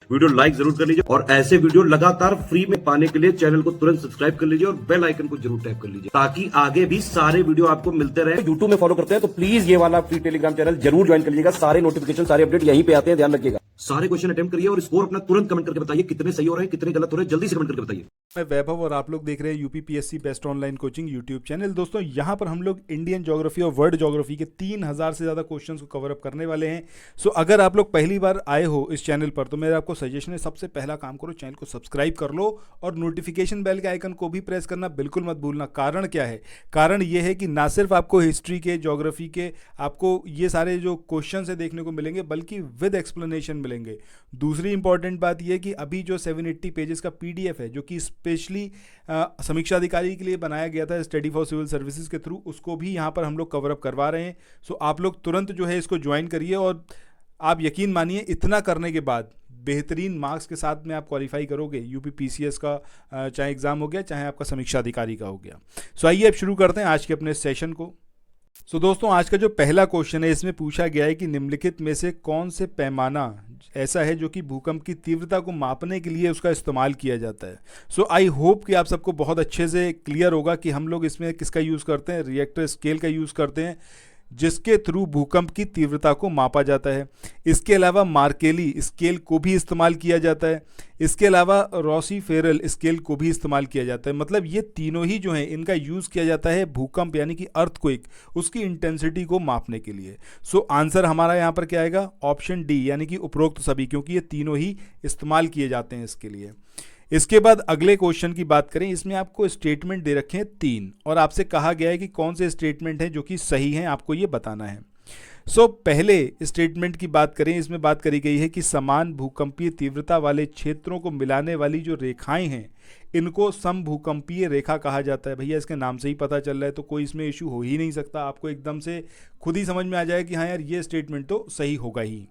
Video like जरूर कर लीजिए और ऐसे वीडियो लगातार फ्री में पाने के लिए चैनल को तुरंत सब्सक्राइब कर लीजिए और बेल आइकन को जरूर टैप कर लीजिए ताकि आगे भी सारे वीडियो आपको मिलते रहे। यूट्यूब में फॉलो करते हैं तो प्लीज ये वाला फ्री टेलीग्राम चैनल जरूर ज्वाइन कर लीजिएगा। सारे नोटिफिकेशन सारे अपडेट यहीं पे आते हैं, ध्यान रखिएगा। सारे क्वेश्चन अटेम्प्ट करिए और स्कोर अपना तुरंत कमेंट करके बताइए कितने सही हो रहे हैं कितने गलत हो रहे हैं, जल्दी से कमेंट करके बताइए। मैं वैभव और आप लोग देख रहे हैं UPPSC best online coaching YouTube channel. दोस्तों यहाँ पर हम लोग इंडियन ज्योग्राफी और वर्ल्ड ज्योग्राफी के 3000 से ज़्यादा क्वेश्चंस को कवर अप करने वाले हैं। सो अगर आप लोग पहली बार आए हो इस चैनल पर तो मेरा आपको सजेशन है, सबसे पहला काम करो चैनल को सब्सक्राइब कर लो और नोटिफिकेशन बेल के आइकन को भी प्रेस करना बिल्कुल मत भूलना। कारण क्या है? कारण ये है कि ना सिर्फ आपको हिस्ट्री के, ज्योग्राफी के आपको ये सारे जो क्वेश्चन है देखने को मिलेंगे बल्कि विद एक्सप्लेनेशन मिलेंगे। दूसरी इंपॉर्टेंट बात यह है कि अभी जो 780 पेजेस का PDF है जो कि स्पेशली समीक्षा अधिकारी के लिए बनाया गया था स्टडी फॉर सिविल सर्विसेज के थ्रू, उसको भी यहाँ पर हम लोग कवर अप करवा रहे हैं। सो आप लोग तुरंत जो है इसको ज्वाइन करिए और आप यकीन मानिए इतना करने के बाद बेहतरीन मार्क्स के साथ में आप क्वालिफाई करोगे। यूपीपीसीएस का चाहे एग्ज़ाम हो गया चाहे आपका समीक्षा अधिकारी का हो गया। सो आइए अब शुरू करते हैं आज के अपने सेशन को। सो दोस्तों आज का जो पहला क्वेश्चन है इसमें पूछा गया है कि निम्नलिखित में से कौन से पैमाना ऐसा है जो कि भूकंप की तीव्रता को मापने के लिए उसका इस्तेमाल किया जाता है। सो आई होप कि आप सबको बहुत अच्छे से क्लियर होगा कि हम लोग इसमें किसका यूज़ करते हैं, रिएक्टर स्केल का यूज़ करते हैं जिसके थ्रू भूकंप की तीव्रता को मापा जाता है। इसके अलावा मार्केली स्केल को भी इस्तेमाल किया जाता है। इसके अलावा रॉसी फेरल स्केल को भी इस्तेमाल किया जाता है। मतलब ये तीनों ही जो हैं इनका यूज़ किया जाता है भूकंप यानी कि अर्थक्वेक उसकी इंटेंसिटी को मापने के लिए। सो आंसर हमारा यहाँ पर क्या आएगा? ऑप्शन डी यानी कि उपरोक्त सभी, क्योंकि ये तीनों ही इस्तेमाल किए जाते हैं इसके लिए। इसके बाद अगले क्वेश्चन की बात करें, इसमें आपको स्टेटमेंट दे रखे हैं 3 और आपसे कहा गया है कि कौन से स्टेटमेंट हैं जो कि सही हैं, आपको ये बताना है। सो पहले स्टेटमेंट की बात करें, इसमें बात करी गई है कि समान भूकंपीय तीव्रता वाले क्षेत्रों को मिलाने वाली जो रेखाएं हैं इनको समभूकंपीय रेखा कहा जाता है। भैया इसके नाम से ही पता चल रहा है तो कोई इसमें इशू हो ही नहीं सकता, आपको एकदम से खुद ही समझ में आ जाएगा कि हाँ यार ये स्टेटमेंट तो सही होगा ही।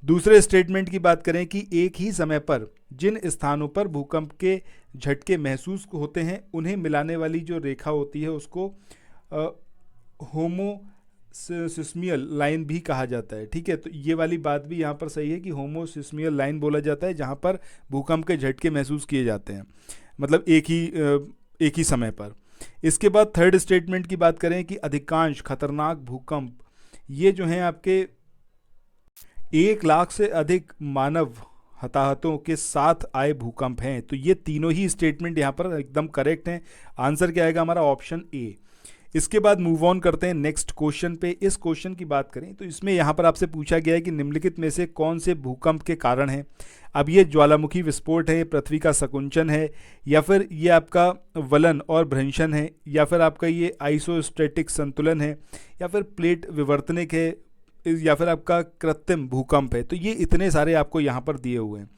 दूसरे स्टेटमेंट की बात करें कि एक ही समय पर जिन स्थानों पर भूकंप के झटके महसूस होते हैं उन्हें मिलाने वाली जो रेखा होती है उसको होमोसिस्मियल लाइन भी कहा जाता है। ठीक है, तो ये वाली बात भी यहाँ पर सही है कि होमोसिस्मियल लाइन बोला जाता है जहाँ पर भूकंप के झटके महसूस किए जाते हैं, मतलब एक ही समय पर। इसके बाद थर्ड स्टेटमेंट की बात करें कि अधिकांश खतरनाक भूकंप ये जो हैं आपके 1 लाख से अधिक मानव हताहतों के साथ आए भूकंप हैं। तो ये तीनों ही स्टेटमेंट यहाँ पर एकदम करेक्ट हैं। आंसर क्या आएगा हमारा? Option A. इसके बाद मूव ऑन करते हैं नेक्स्ट क्वेश्चन पे। इस क्वेश्चन की बात करें तो इसमें यहाँ पर आपसे पूछा गया है कि निम्नलिखित में से कौन से भूकंप के कारण हैं। अब ये ज्वालामुखी विस्फोट है, पृथ्वी का संकुचन है, या फिर ये आपका वलन और भ्रंशन है, या फिर आपका ये आइसोस्टैटिक संतुलन है, या फिर प्लेट विवर्तनिक है, या फिर आपका कृत्रिम भूकंप है। तो ये इतने सारे आपको यहाँ पर दिए हुए हैं।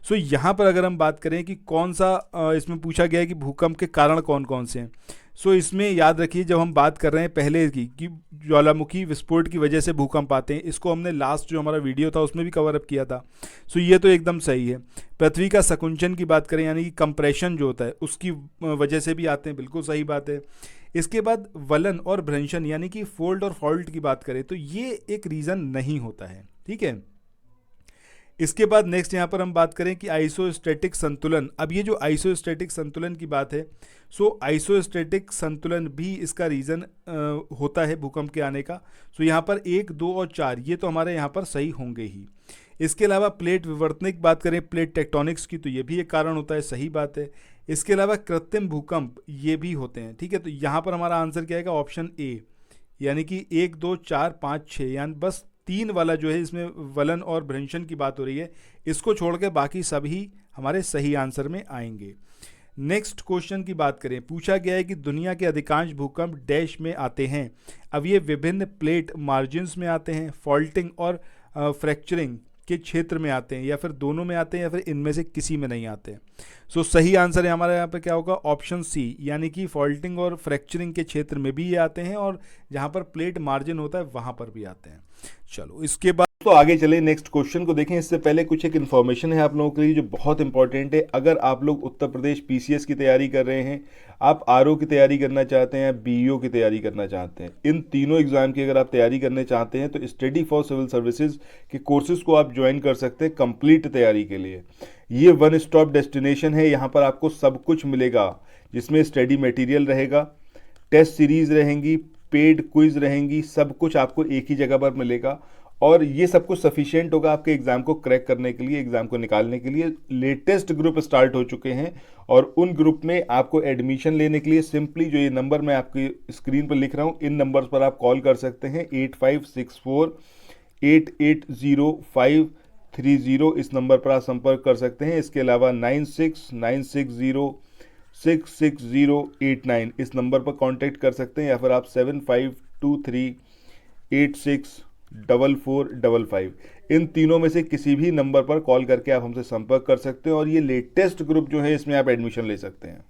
सो यहाँ पर अगर हम बात करें कि कौन सा इसमें पूछा गया है कि भूकंप के कारण कौन कौन से हैं, सो इसमें याद रखिए जब हम बात कर रहे हैं पहले की कि ज्वालामुखी विस्फोट की वजह से भूकंप आते हैं, इसको हमने लास्ट जो हमारा वीडियो था उसमें भी कवर अप किया था। सो ये तो एकदम सही है। पृथ्वी का संकुचन की बात करें यानी कि कंप्रेशन जो होता है उसकी वजह से भी आते हैं, बिल्कुल सही बात है। इसके बाद वलन और भ्रंशन यानी कि फोल्ड और फॉल्ट की बात करें तो ये एक रीज़न नहीं होता है। ठीक है, इसके बाद नेक्स्ट यहाँ पर हम बात करें कि आइसोस्टैटिक संतुलन। अब ये जो आइसोस्टैटिक संतुलन की बात है, सो आइसोस्टैटिक संतुलन भी इसका रीज़न होता है भूकंप के आने का। सो यहाँ पर 1, 2 और 4 ये तो हमारे यहाँ पर सही होंगे ही। इसके अलावा प्लेट विवर्तनिक बात करें, प्लेट टेक्टोनिक्स की, तो ये भी एक कारण होता है, सही बात है। इसके अलावा कृत्रिम भूकंप ये भी होते हैं। ठीक है, तो यहाँ पर हमारा आंसर क्या आएगा? ऑप्शन ए यानी कि 1, 2, 4, 5, 6 यानी बस 3 वाला जो है इसमें वलन और भ्रंशन की बात हो रही है, इसको छोड़ के बाकी सभी हमारे सही आंसर में आएंगे। नेक्स्ट क्वेश्चन की बात करें, पूछा गया है कि दुनिया के अधिकांश भूकंप डैश में आते हैं। अब ये विभिन्न प्लेट मार्जिन्स में आते हैं, फॉल्टिंग और फ्रैक्चरिंग के क्षेत्र में आते हैं, या फिर दोनों में आते हैं, या फिर इनमें से किसी में नहीं आते। सो सही आंसर है हमारा यहाँ पर क्या होगा? ऑप्शन सी यानी कि फॉल्टिंग और फ्रैक्चरिंग के क्षेत्र में भी ये आते हैं और जहाँ पर प्लेट मार्जिन होता है वहाँ पर भी आते हैं। चलो इसके बाद तो आगे चले नेक्स्ट क्वेश्चन को देखें। इससे पहले कुछ एक इन्फॉर्मेशन है आप लोगों के लिए जो बहुत इंपॉर्टेंट है। अगर आप लोग उत्तर प्रदेश पीसीएस की तैयारी कर रहे हैं, आप आरओ की तैयारी करना चाहते हैं या बीईओ की तैयारी करना चाहते हैं, इन तीनों एग्जाम की अगर आप तैयारी करने चाहते हैं तो स्टडी फॉर सिविल सर्विसेज के कोर्सेज को आप ज्वाइन कर सकते हैं कंप्लीट तैयारी के लिए। ये वन स्टॉप डेस्टिनेशन है, यहाँ पर आपको सब कुछ मिलेगा, जिसमें स्टडी मटेरियल रहेगा, टेस्ट सीरीज रहेंगी, पेड क्विज रहेंगी, सब कुछ आपको एक ही जगह पर मिलेगा और ये सब कुछ सफिशिएंट होगा आपके एग्जाम को क्रैक करने के लिए, एग्जाम को निकालने के लिए। लेटेस्ट ग्रुप स्टार्ट हो चुके हैं और उन ग्रुप में आपको एडमिशन लेने के लिए सिंपली जो ये नंबर मैं आपकी स्क्रीन पर लिख रहा हूँ, इन नंबर्स पर आप कॉल कर सकते हैं। 8564880530 इस नंबर पर आप संपर्क कर सकते हैं। इसके अलावा 9696066089 इस नंबर पर कांटेक्ट कर सकते हैं, या फिर आप 7523864455 इन तीनों में से किसी भी नंबर पर कॉल करके आप हमसे संपर्क कर सकते हैं और ये लेटेस्ट ग्रुप जो है इसमें आप एडमिशन ले सकते हैं।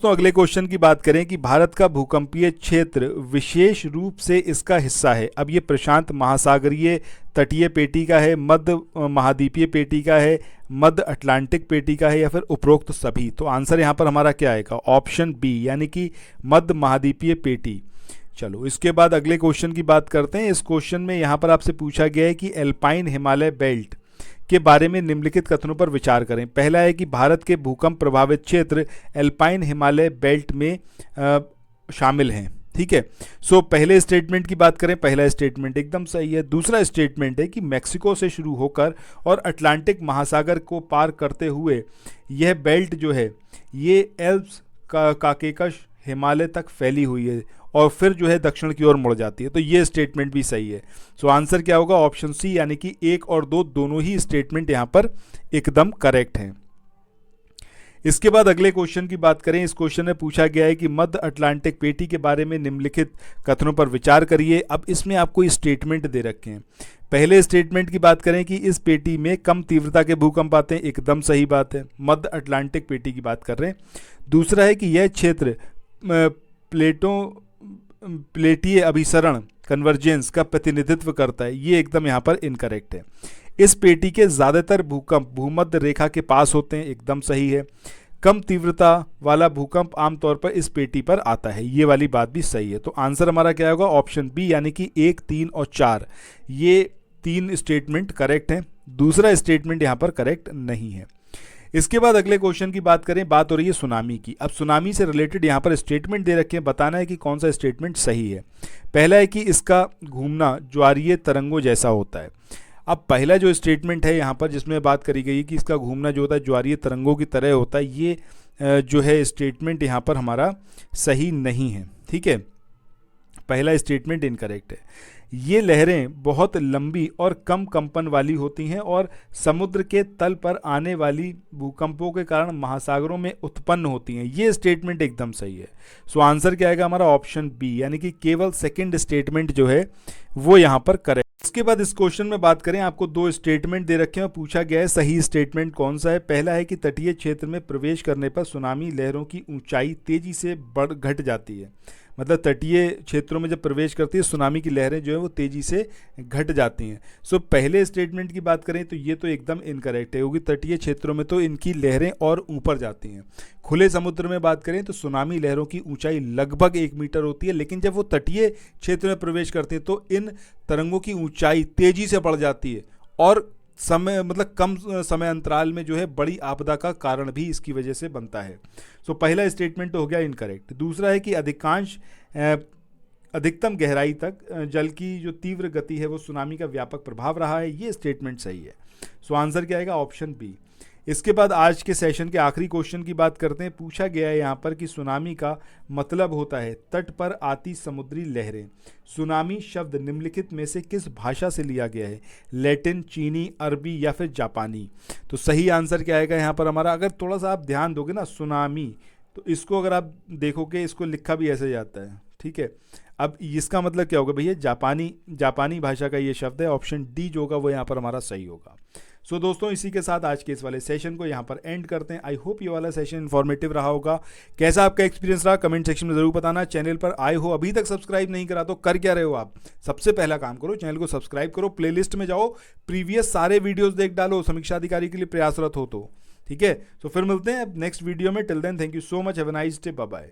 तो अगले क्वेश्चन की बात करें कि भारत का भूकंपीय क्षेत्र विशेष रूप से इसका हिस्सा है। अब ये प्रशांत महासागरीय तटीय पेटी का है, मध्य महाद्वीपीय पेटी का है, मध्य अटलांटिक पेटी का है, या फिर उपरोक्त सभी। तो आंसर यहाँ पर हमारा क्या आएगा? ऑप्शन बी, यानी कि मध्य महाद्वीपीय पेटी। चलो इसके बाद अगले क्वेश्चन की बात करते हैं। इस क्वेश्चन में यहाँ पर आपसे पूछा गया है कि एल्पाइन हिमालय बेल्ट के बारे में निम्नलिखित कथनों पर विचार करें। पहला है कि भारत के भूकंप प्रभावित क्षेत्र एल्पाइन हिमालय बेल्ट में शामिल हैं। ठीक है, सो पहले स्टेटमेंट की बात करें, पहला स्टेटमेंट एकदम सही है। दूसरा स्टेटमेंट है कि मैक्सिको से शुरू होकर और अटलांटिक महासागर को पार करते हुए यह बेल्ट जो है ये एल्प्स का काकेकश हिमालय तक फैली हुई है और फिर जो है दक्षिण की ओर मुड़ जाती है। तो ये स्टेटमेंट भी सही है। सो आंसर क्या होगा? ऑप्शन सी, यानी कि 1 और 2 दोनों ही स्टेटमेंट यहाँ पर एकदम करेक्ट हैं। इसके बाद अगले क्वेश्चन की बात करें। इस क्वेश्चन में पूछा गया है कि मध्य अटलांटिक पेटी के बारे में निम्नलिखित कथनों पर विचार करिए। अब इसमें आपको स्टेटमेंट दे रखे हैं। पहले स्टेटमेंट की बात करें कि इस पेटी में कम तीव्रता के भूकंप आते हैं, एकदम सही बात है, मध्य अटलांटिक पेटी की बात कर रहे हैं। दूसरा है कि यह क्षेत्र प्लेटीय अभिसरण कन्वर्जेंस का प्रतिनिधित्व करता है, ये एकदम यहाँ पर इनकरेक्ट है। इस पेटी के ज़्यादातर भूकंप भूमध्य रेखा के पास होते हैं, एकदम सही है। कम तीव्रता वाला भूकंप आमतौर पर इस पेटी पर आता है, ये वाली बात भी सही है। तो आंसर हमारा क्या होगा? ऑप्शन बी, यानी कि 1, 3 और 4 ये 3 स्टेटमेंट करेक्ट हैं। दूसरा स्टेटमेंट यहाँ पर करेक्ट नहीं है। इसके बाद अगले क्वेश्चन की बात करें, बात हो रही है सुनामी की। अब सुनामी से रिलेटेड यहाँ पर स्टेटमेंट दे रखे हैं, बताना है कि कौन सा स्टेटमेंट सही है। पहला है कि इसका घूमना ज्वारीय तरंगों जैसा होता है। अब पहला जो स्टेटमेंट है यहाँ पर जिसमें बात करी गई है कि इसका घूमना जो होता है ज्वारीय तरंगों की तरह होता है, ये जो है स्टेटमेंट यहाँ पर हमारा सही नहीं है। ठीक है, पहला स्टेटमेंट इनकरेक्ट है। ये लहरें बहुत लंबी और कम कंपन वाली होती हैं और समुद्र के तल पर आने वाली भूकंपों के कारण महासागरों में उत्पन्न होती हैं, ये स्टेटमेंट एकदम सही है। सो आंसर क्या आएगा हमारा? ऑप्शन बी, यानी कि केवल सेकंड स्टेटमेंट जो है वो यहाँ पर करेक्ट। इसके बाद इस क्वेश्चन में बात करें, आपको 2 स्टेटमेंट दे रखे हैं, पूछा गया है सही स्टेटमेंट कौन सा है। पहला है कि तटीय क्षेत्र में प्रवेश करने पर सुनामी लहरों की ऊंचाई तेजी से घट जाती है। मतलब तटीय क्षेत्रों में जब प्रवेश करती है सुनामी की लहरें जो है वो तेजी से घट जाती हैं। सो पहले स्टेटमेंट की बात करें तो ये तो एकदम इनकरेक्ट है, क्योंकि तटीय क्षेत्रों में तो इनकी लहरें और ऊपर जाती हैं। खुले समुद्र में बात करें तो सुनामी लहरों की ऊंचाई लगभग 1 मीटर होती है, लेकिन जब वो तटीय क्षेत्र में प्रवेश करती है तो इन तरंगों की ऊंचाई तेजी से बढ़ जाती है और समय मतलब कम समय अंतराल में जो है बड़ी आपदा का कारण भी इसकी वजह से बनता है। सो पहला स्टेटमेंट तो हो गया इनकरेक्ट। दूसरा है कि अधिकतम गहराई तक जल की जो तीव्र गति है वो सुनामी का व्यापक प्रभाव रहा है, ये स्टेटमेंट सही है। सो आंसर क्या आएगा? Option B. इसके बाद आज के सेशन के आखिरी क्वेश्चन की बात करते हैं। पूछा गया है यहाँ पर कि सुनामी का मतलब होता है तट पर आती समुद्री लहरें। सुनामी शब्द निम्नलिखित में से किस भाषा से लिया गया है? लैटिन, चीनी, अरबी या फिर जापानी? तो सही आंसर क्या आएगा यहाँ पर हमारा? अगर थोड़ा सा आप ध्यान दोगे ना, सुनामी, तो इसको अगर आप देखोगे इसको लिखा भी ऐसे जाता है। ठीक है, अब इसका मतलब क्या होगा भैया? जापानी भाषा का ये शब्द है। ऑप्शन डी जो होगा वो यहाँ पर हमारा सही होगा। सो दोस्तों इसी के साथ आज के इस वाले सेशन को यहाँ पर एंड करते हैं। आई होप ये वाला सेशन इन्फॉर्मेटिव रहा होगा। कैसा आपका एक्सपीरियंस रहा कमेंट सेक्शन में जरूर बताना। चैनल पर आए हो अभी तक सब्सक्राइब नहीं करा तो कर क्या रहे हो आप? सबसे पहला काम करो, चैनल को सब्सक्राइब करो, प्लेलिस्ट में जाओ, प्रीवियस सारे वीडियोस देख डालो समीक्षा अधिकारी के लिए प्रयासरत हो तो, ठीक है। तो फिर मिलते हैं नेक्स्ट वीडियो में। Till then thank you so much, have a nice day, bye bye.